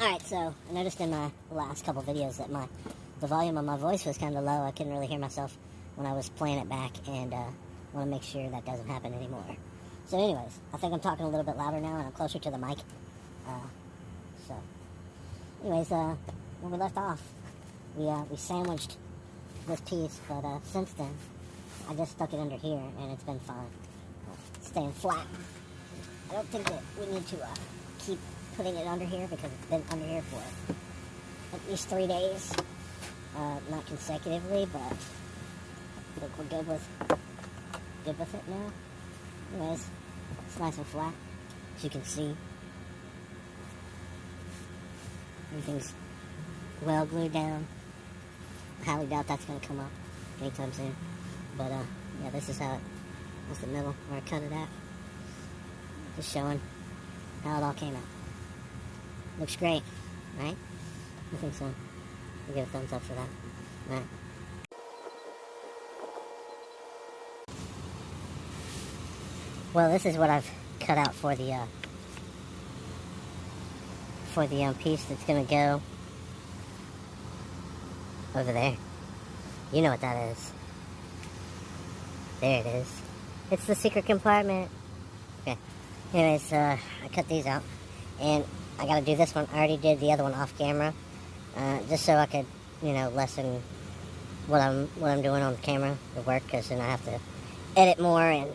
Alright, so I noticed in my last couple videos that the volume of my voice was kind of low. I couldn't really hear myself when I was playing it back, and want to make sure that doesn't happen anymore. So anyways, I think I'm talking a little bit louder now, and I'm closer to the mic. So anyways, when we left off, we sandwiched this piece, but since then, I just stuck it under here, and it's been fine. Staying flat. I don't think that we need to keep putting it under here because it's been under here for at least 3 days. Not consecutively, but I think we're good with it now. Anyways, it's nice and flat, as you can see. Everything's well glued down. I highly doubt that's going to come up anytime soon. But yeah, this is how that's the middle where I cut it at. Just showing how it all came out. Looks great, right? I think so. We'll give a thumbs up for that. Right. Well, this is what I've cut out for the piece that's gonna go over there. You know what that is. There it is. It's the secret compartment. Okay. Anyways, I cut these out, and I gotta do this one. I already did the other one off camera, just so I could, you know, lessen what I'm doing on camera to work, because then I have to edit more and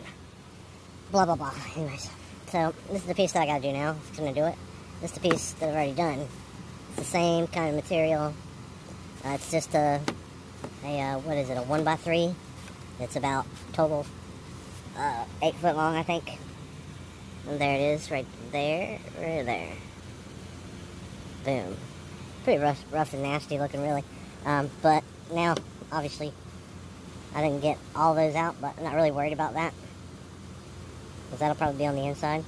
blah blah blah. Anyways, so this is the piece that I gotta do now. It's gonna do it. This is the piece that I've already done. It's the same kind of material. It's just a what is it? A 1x3. It's about total 8 foot long, I think. And there it is, right there, right there. Boom. Pretty rough and nasty looking, really. But now, obviously, I didn't get all those out, but I'm not really worried about that, because that'll probably be on the inside.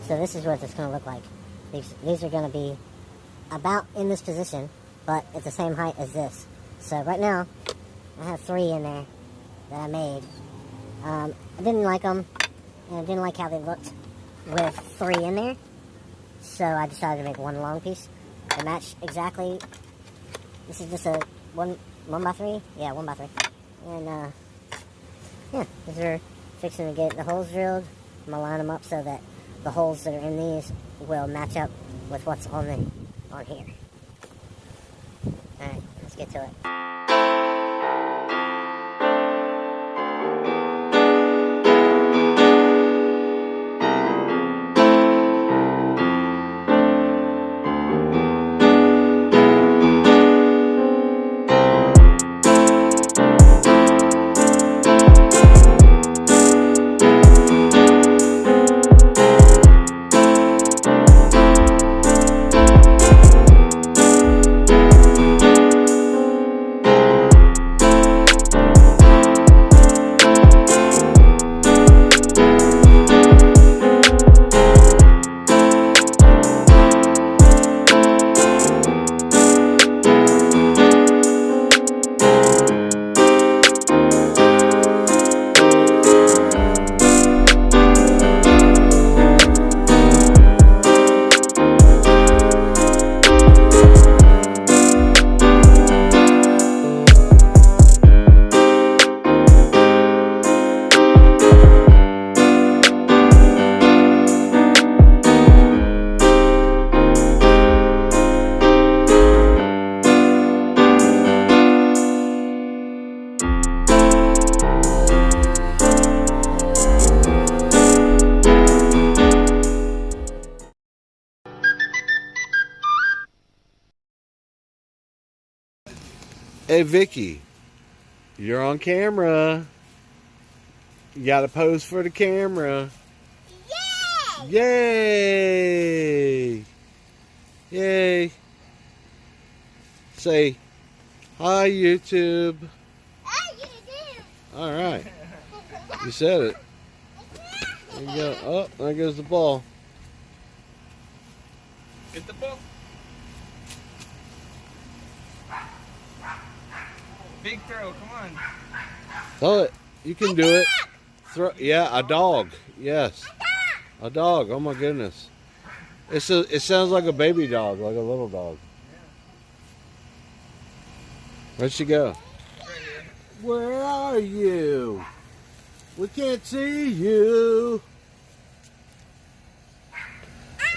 So this is what it's going to look like. These are going to be about in this position, but at the same height as this. So right now, I have 3 in there that I made. I didn't like them, and I didn't like how they looked with 3 in there. So I decided to make one long piece to match exactly. This is just a 1x3? Yeah, 1x3. And yeah, these are fixing to get the holes drilled. I'm going to line them up so that the holes that are in these will match up with what's on here. Alright, let's get to it. Hey Vicky, you're on camera. You gotta pose for the camera. Yay! Yay! Yay! Say, hi YouTube. Hi YouTube. All right, you said it. There you go. Oh, there goes the ball. Get the ball. big throw. Come on. Throw it. You can do it. Throw. Yeah, a dog. Yes. A dog. Oh my goodness. It sounds like a baby dog, like a little dog. Where'd she go? Right here. Where are you? We can't see you.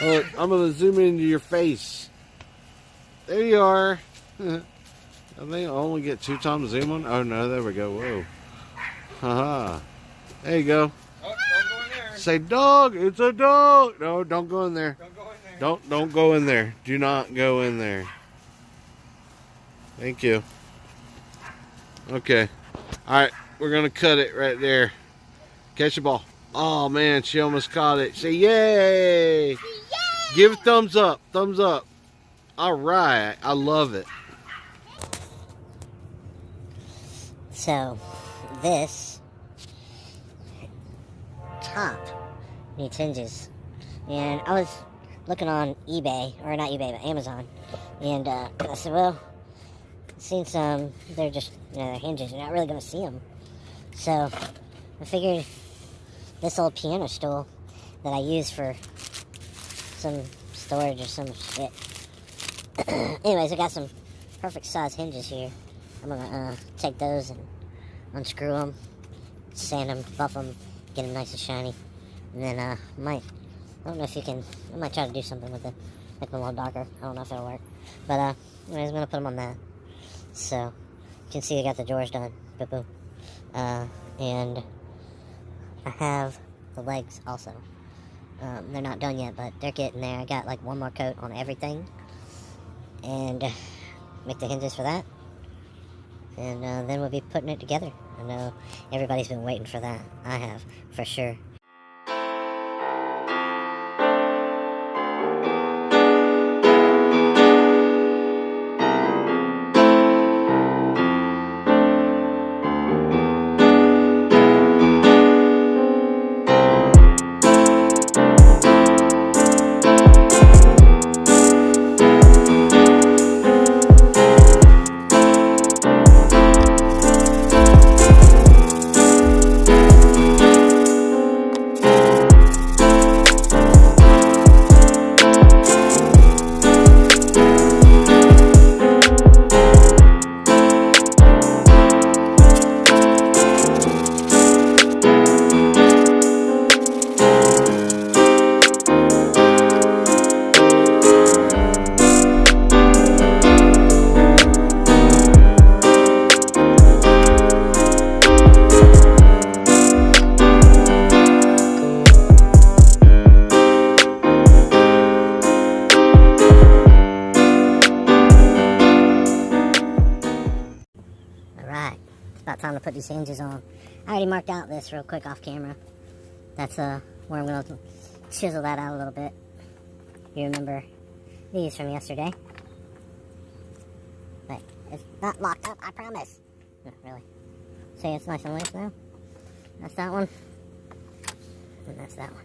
Oh, I'm gonna zoom into your face. There you are. I think I only get 2 times zoom on. Oh no, there we go. Whoa. Haha. There you go. Oh, don't go in there. Say dog. It's a dog. No, don't go in there. Don't go in there. Don't go in there. Do not go in there. Thank you. Okay. All right, we're gonna cut it right there. Catch the ball. Oh man, she almost caught it. Say yay! Yay! Give a thumbs up. Thumbs up. All right, I love it. So, this top needs hinges. And I was looking on eBay, or not eBay, but Amazon. And I said, well, I've seen some, they're just, they're hinges. You're not really going to see them. So, I figured this old piano stool that I use for some storage or some shit. Anyways, I got some perfect size hinges here. I'm gonna take those and unscrew them, sand them, buff them, get them nice and shiny, and then I don't know if you can, I might try to do something with it, make them a little darker. I don't know if it'll work, but anyways, I'm gonna put them on that. So you can see I got the drawers done, boom, boom, and I have the legs also. They're not done yet, but they're getting there. I got like one more coat on everything, and make the hinges for that. And then we'll be putting it together. I know everybody's been waiting for that. I have, for sure. Time to put these hinges on. I already marked out this real quick off camera. That's where I'm going to chisel that out a little bit. You remember these from yesterday. But it's not locked up, I promise. No, really. See, it's nice and loose now. That's that one. And that's that one.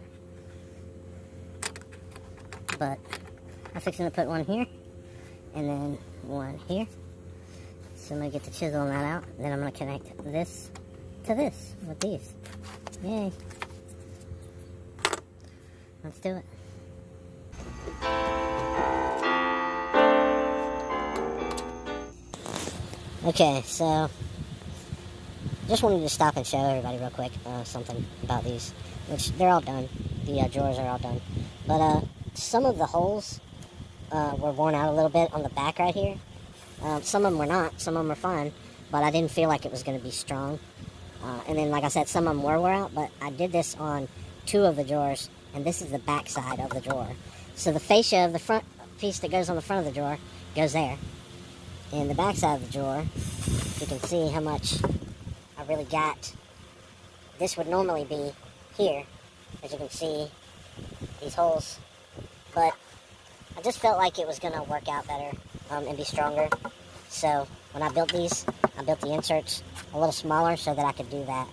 But I'm fixing to put one here. And then one here. So I'm going to get the chisel on that out. Then I'm going to connect this to this with these. Yay. Let's do it. Okay, so just wanted to stop and show everybody real quick something about these, which they're all done. The drawers are all done. But some of the holes were worn out a little bit on the back right here. Some of them were not, some of them were fine, but I didn't feel like it was going to be strong. And then, like I said, some of them wore out, but I did this on 2 of the drawers, and this is the back side of the drawer. So the fascia of the front piece that goes on the front of the drawer goes there. And the back side of the drawer, you can see how much I really got. This would normally be here, as you can see, these holes. But I just felt like it was going to work out better and be stronger. So when I built these, I built the inserts a little smaller so that I could do that.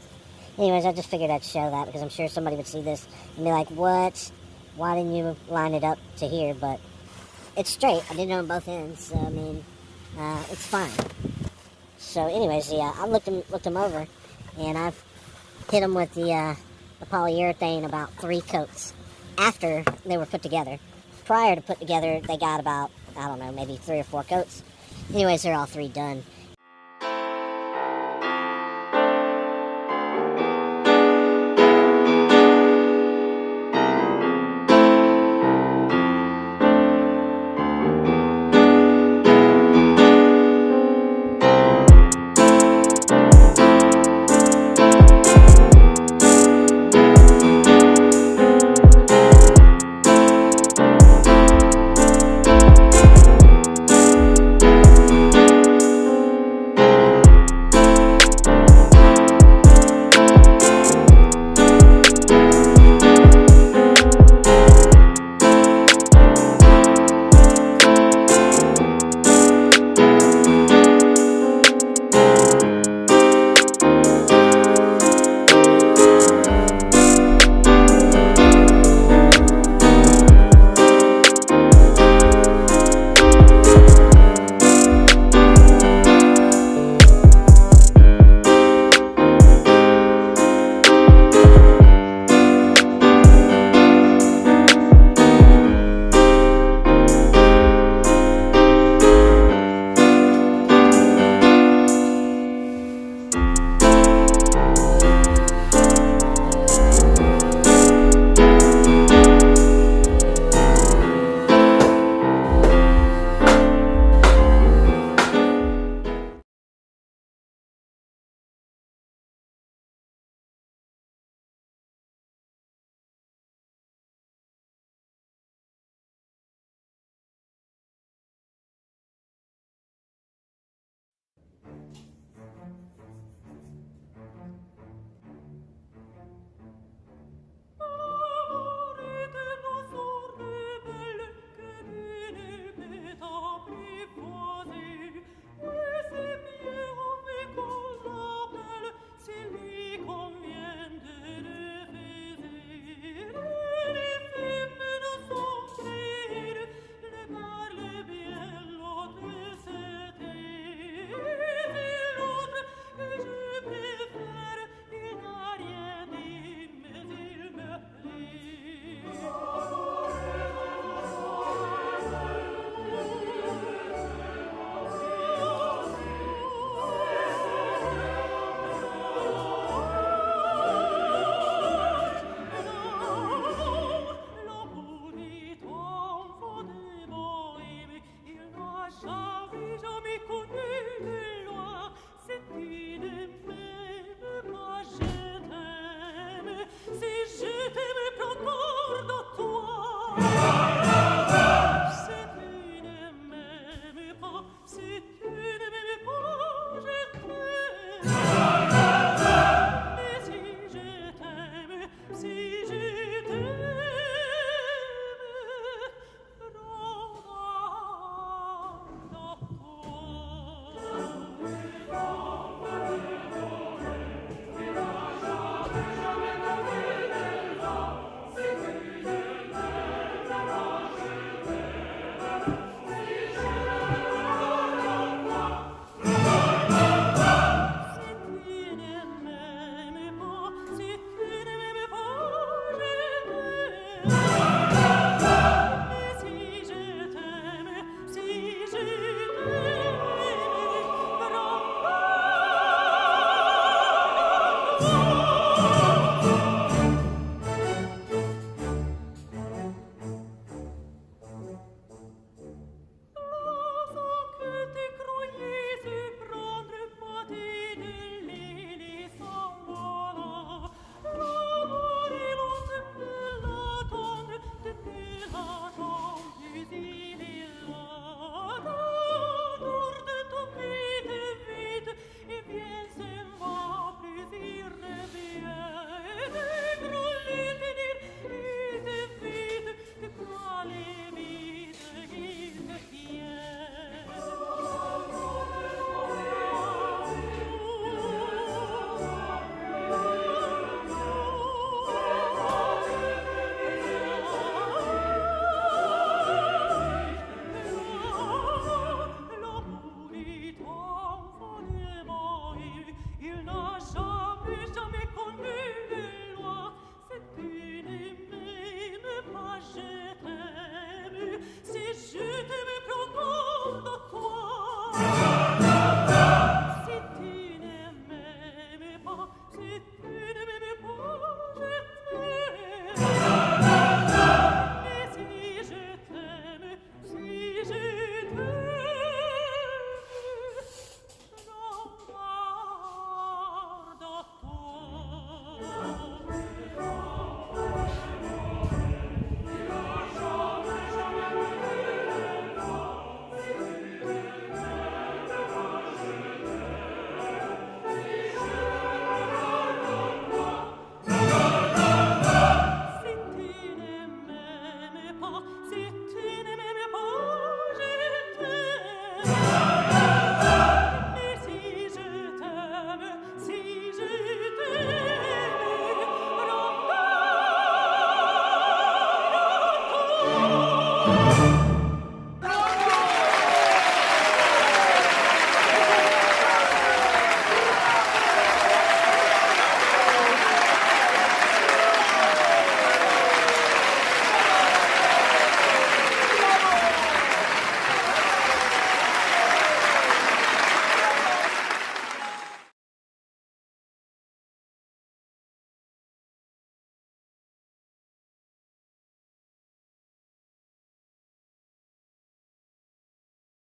Anyways, I just figured I'd show that because I'm sure somebody would see this and be like, what? Why didn't you line it up to here? But it's straight. I did it on both ends, so I mean, it's fine. So, anyways, yeah, I looked them over, and I've hit them with the polyurethane about 3 coats after they were put together. Prior to put together, they got about, I don't know, maybe 3 or 4 coats. Anyways, they're all 3 done.